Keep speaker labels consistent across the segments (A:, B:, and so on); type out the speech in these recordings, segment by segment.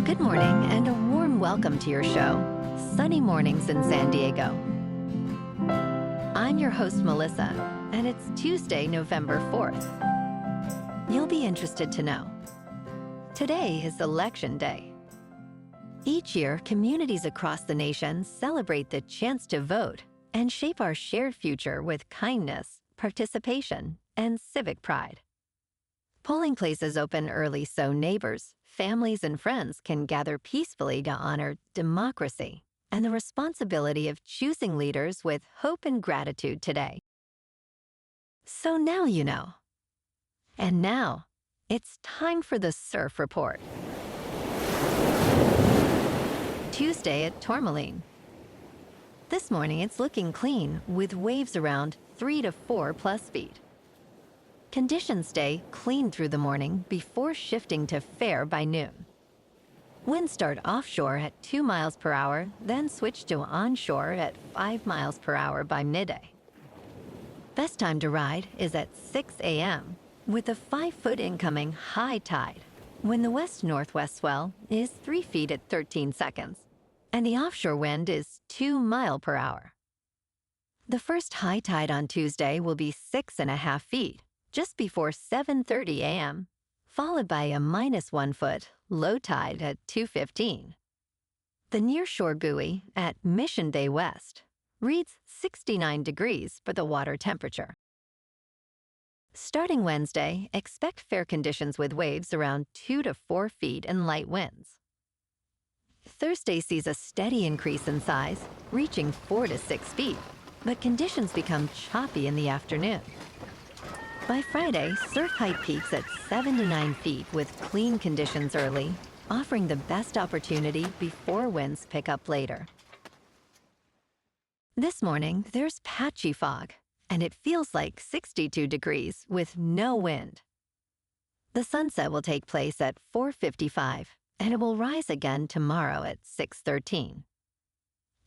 A: Good morning and a warm welcome to your show, Sunny Mornings in San Diego. I'm your host, Melissa, and it's Tuesday, November 4th. You'll be interested to know. Today is Election Day. Each year, communities across the nation celebrate the chance to vote and shape our shared future with kindness, participation, and civic pride. Polling places open early so neighbors, families, and friends can gather peacefully to honor democracy and the responsibility of choosing leaders with hope and gratitude today. So now you know. And now, it's time for the Surf Report. Tuesday at Tourmaline. This morning it's looking clean with waves around 3 to 4 plus feet. Conditions stay clean through the morning before shifting to fair by noon. Winds start offshore at 2 miles per hour, then switch to onshore at 5 miles per hour by midday. Best time to ride is at 6 a.m. with a 5-foot incoming high tide, when the west-northwest swell is 3 feet at 13 seconds, and the offshore wind is 2 miles per hour. The first high tide on Tuesday will be 6.5 feet, just before 7:30 a.m., followed by a -1 foot low tide at 2:15. The nearshore buoy at Mission Bay West reads 69 degrees for the water temperature. Starting Wednesday, expect fair conditions with waves around 2 to 4 feet and light winds. Thursday sees a steady increase in size, reaching 4 to 6 feet, but conditions become choppy in the afternoon. By Friday, surf height peaks at 7 to 9 feet with clean conditions early, offering the best opportunity before winds pick up later. This morning, there's patchy fog, and it feels like 62 degrees with no wind. The sunset will take place at 4:55, and it will rise again tomorrow at 6:13.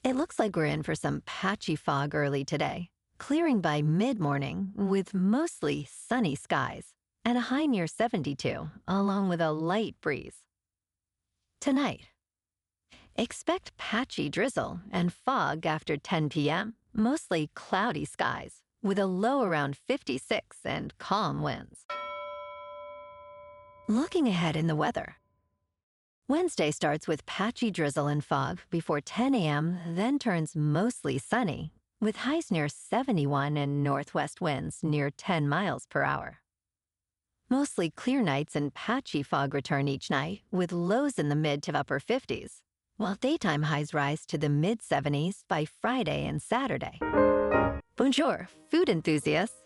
A: It looks like we're in for some patchy fog early today, clearing by mid-morning with mostly sunny skies and a high near 72, along with a light breeze. Tonight, expect patchy drizzle and fog after 10 p.m., mostly cloudy skies, with a low around 56 and calm winds. Looking ahead in the weather. Wednesday starts with patchy drizzle and fog before 10 a.m., then turns mostly sunny, with highs near 71 and northwest winds near 10 miles per hour. Mostly clear nights and patchy fog return each night, with lows in the mid to upper 50s, while daytime highs rise to the mid-70s by Friday and Saturday. Bonjour, food enthusiasts.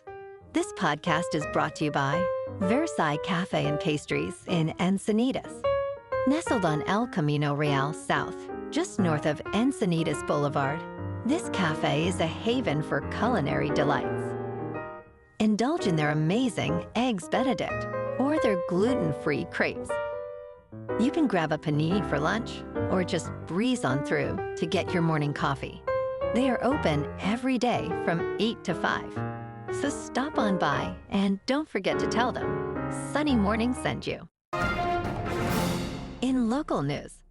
A: This podcast is brought to you by Versailles Cafe and Pastries in Encinitas. Nestled on El Camino Real South, just north of Encinitas Boulevard, this cafe is a haven for culinary delights. Indulge in their amazing Eggs Benedict or their gluten-free crepes. You can grab a panini for lunch or just breeze on through to get your morning coffee. They are open every day from 8 to 5. So stop on by and don't forget to tell them Sunny Morning sent you. In local news,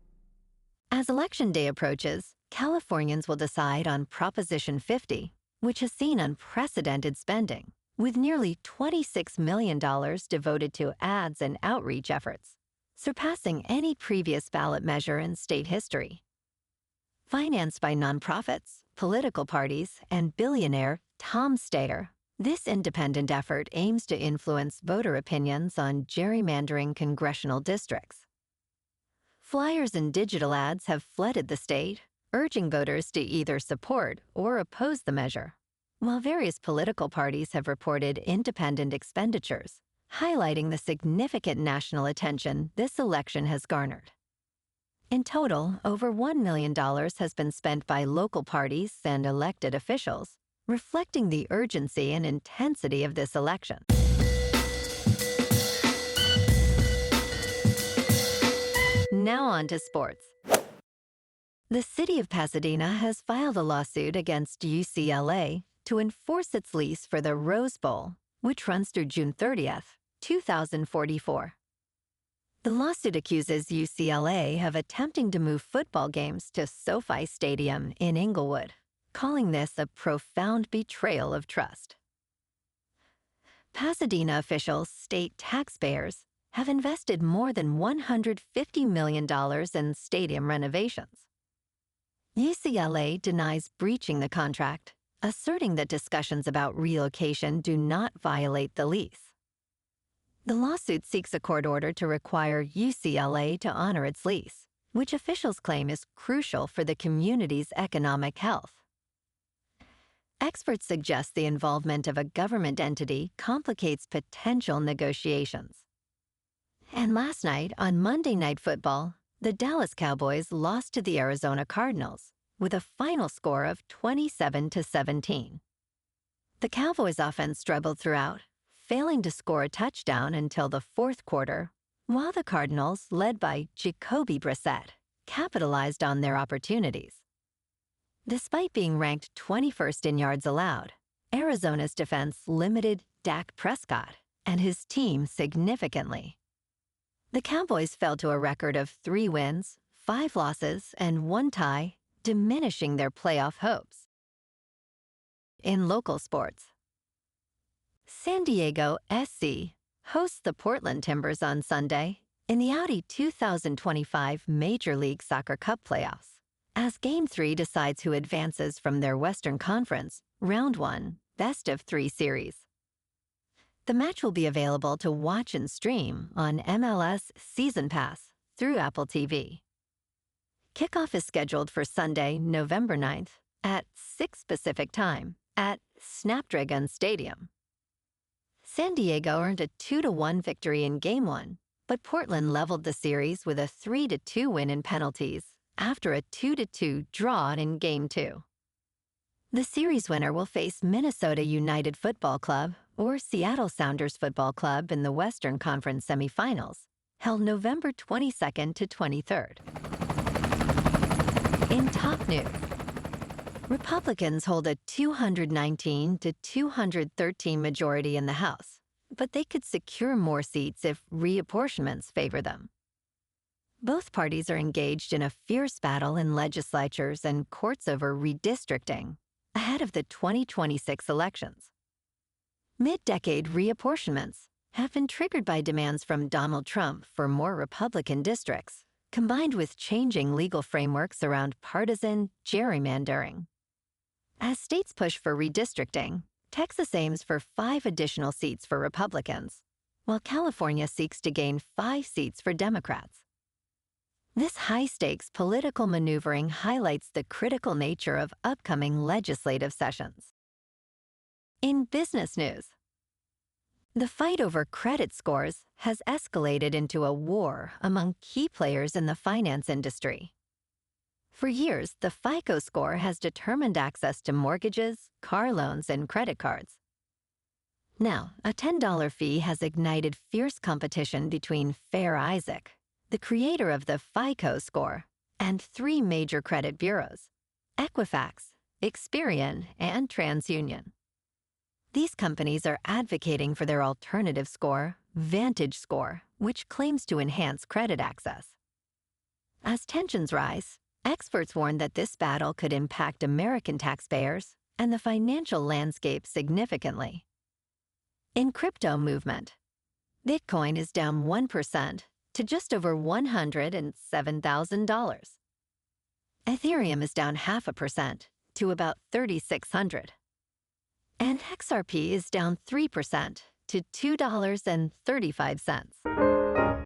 A: as Election Day approaches, Californians will decide on Proposition 50, which has seen unprecedented spending, with nearly $26 million devoted to ads and outreach efforts, surpassing any previous ballot measure in state history. Financed by nonprofits, political parties, and billionaire Tom Steyer, this independent effort aims to influence voter opinions on gerrymandering congressional districts. Flyers and digital ads have flooded the state, urging voters to either support or oppose the measure, while various political parties have reported independent expenditures, highlighting the significant national attention this election has garnered. In total, over $1 million has been spent by local parties and elected officials, reflecting the urgency and intensity of this election. Now on to sports. The City of Pasadena has filed a lawsuit against UCLA to enforce its lease for the Rose Bowl, which runs through June 30th, 2044. The lawsuit accuses UCLA of attempting to move football games to SoFi Stadium in Inglewood, calling this a profound betrayal of trust. Pasadena officials state taxpayers have invested more than $150 million in stadium renovations. UCLA denies breaching the contract, asserting that discussions about relocation do not violate the lease. The lawsuit seeks a court order to require UCLA to honor its lease, which officials claim is crucial for the community's economic health. Experts suggest the involvement of a government entity complicates potential negotiations. And last night, on Monday Night Football, the Dallas Cowboys lost to the Arizona Cardinals with a final score of 27-17. The Cowboys' offense struggled throughout, failing to score a touchdown until the fourth quarter, while the Cardinals, led by Jacoby Brissett, capitalized on their opportunities. Despite being ranked 21st in yards allowed, Arizona's defense limited Dak Prescott and his team significantly. The Cowboys fell to a record of 3 wins, 5 losses, and 1 tie, diminishing their playoff hopes. In local sports, San Diego SC hosts the Portland Timbers on Sunday in the Audi 2025 Major League Soccer Cup Playoffs, as Game 3 decides who advances from their Western Conference Round 1 best-of-3 series. The match will be available to watch and stream on MLS Season Pass through Apple TV. Kickoff is scheduled for Sunday, November 9th at 6 Pacific Time at Snapdragon Stadium. San Diego earned a 2-1 victory in Game 1, but Portland leveled the series with a 3-2 win in penalties after a 2-2 draw in Game 2. The series winner will face Minnesota United Football Club or Seattle Sounders Football Club in the Western Conference semifinals, held November 22nd to 23rd. In top news, Republicans hold a 219 to 213 majority in the House, but they could secure more seats if reapportionments favor them. Both parties are engaged in a fierce battle in legislatures and courts over redistricting ahead of the 2026 elections. Mid-decade reapportionments have been triggered by demands from Donald Trump for more Republican districts, combined with changing legal frameworks around partisan gerrymandering. As states push for redistricting, Texas aims for 5 additional seats for Republicans, while California seeks to gain 5 seats for Democrats. This high-stakes political maneuvering highlights the critical nature of upcoming legislative sessions. In business news, the fight over credit scores has escalated into a war among key players in the finance industry. For years, the FICO score has determined access to mortgages, car loans, and credit cards. Now, a $10 fee has ignited fierce competition between Fair Isaac, the creator of the FICO score, and 3 major credit bureaus, Equifax, Experian, and TransUnion. These companies are advocating for their alternative score, Vantage Score, which claims to enhance credit access. As tensions rise, experts warn that this battle could impact American taxpayers and the financial landscape significantly. In crypto movement, Bitcoin is down 1% to just over $107,000. Ethereum is down 0.5% to about 3,600. And XRP is down 3% to $2.35.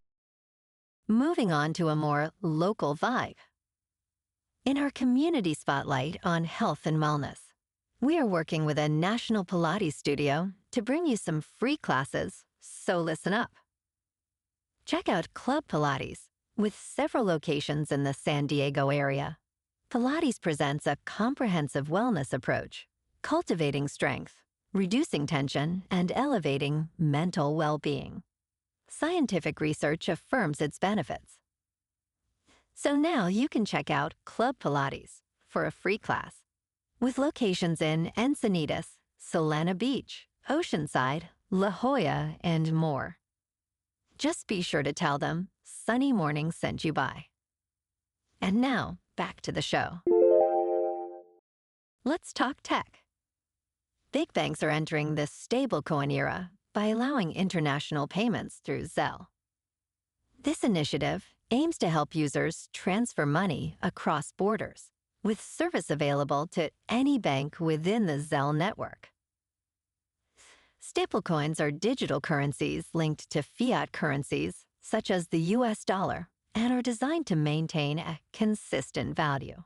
A: Moving on to a more local vibe. In our community spotlight on health and wellness, we are working with a national Pilates studio to bring you some free classes, so listen up. Check out Club Pilates, with several locations in the San Diego area. Pilates presents a comprehensive wellness approach, cultivating strength, reducing tension, and elevating mental well-being. Scientific research affirms its benefits. So now you can check out Club Pilates for a free class, with locations in Encinitas, Solana Beach, Oceanside, La Jolla, and more. Just be sure to tell them sunny morning sent you by. And now, back to the show. Let's talk tech. Big banks are entering the stablecoin era by allowing international payments through Zelle. This initiative aims to help users transfer money across borders, with service available to any bank within the Zelle network. Stablecoins are digital currencies linked to fiat currencies, such as the US dollar, and are designed to maintain a consistent value.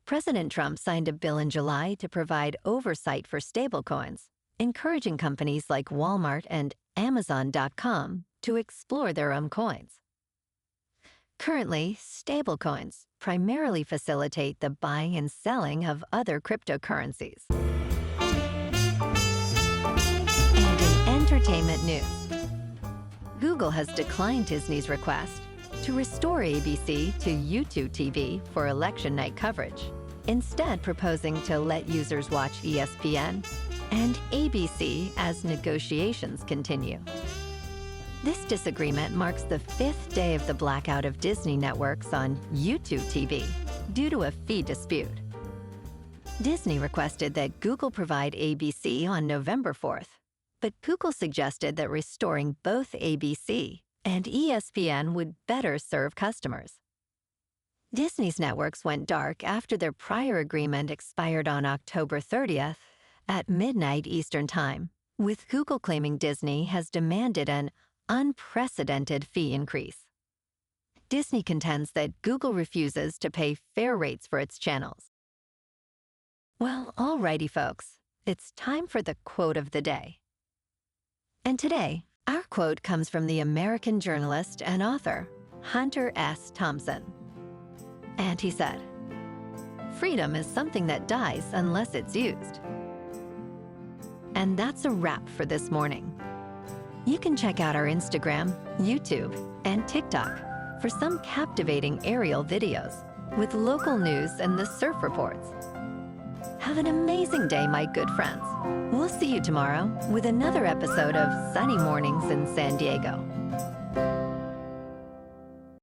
A: President Trump signed a bill in July to provide oversight for stablecoins, encouraging companies like Walmart and Amazon.com to explore their own coins. Currently, stablecoins primarily facilitate the buying and selling of other cryptocurrencies. And in entertainment news, Google has declined Disney's request to restore ABC to YouTube TV for election night coverage, instead proposing to let users watch ESPN and ABC as negotiations continue. This disagreement marks the 5th day of the blackout of Disney networks on YouTube TV due to a fee dispute. Disney requested that Google provide ABC on November 4th, but Google suggested that restoring both ABC and ESPN would better serve customers. Disney's networks went dark after their prior agreement expired on October 30th at midnight Eastern Time, with Google claiming Disney has demanded an unprecedented fee increase. Disney contends that Google refuses to pay fair rates for its channels. Well, alrighty folks, it's time for the quote of the day. And today, our quote comes from the American journalist and author, Hunter S. Thompson. And he said, "Freedom is something that dies unless it's used." And that's a wrap for this morning. You can check out our Instagram, YouTube, and TikTok for some captivating aerial videos with local news and the surf reports. Have an amazing day, my good friends. We'll see you tomorrow with another episode of Sunny Mornings in San Diego.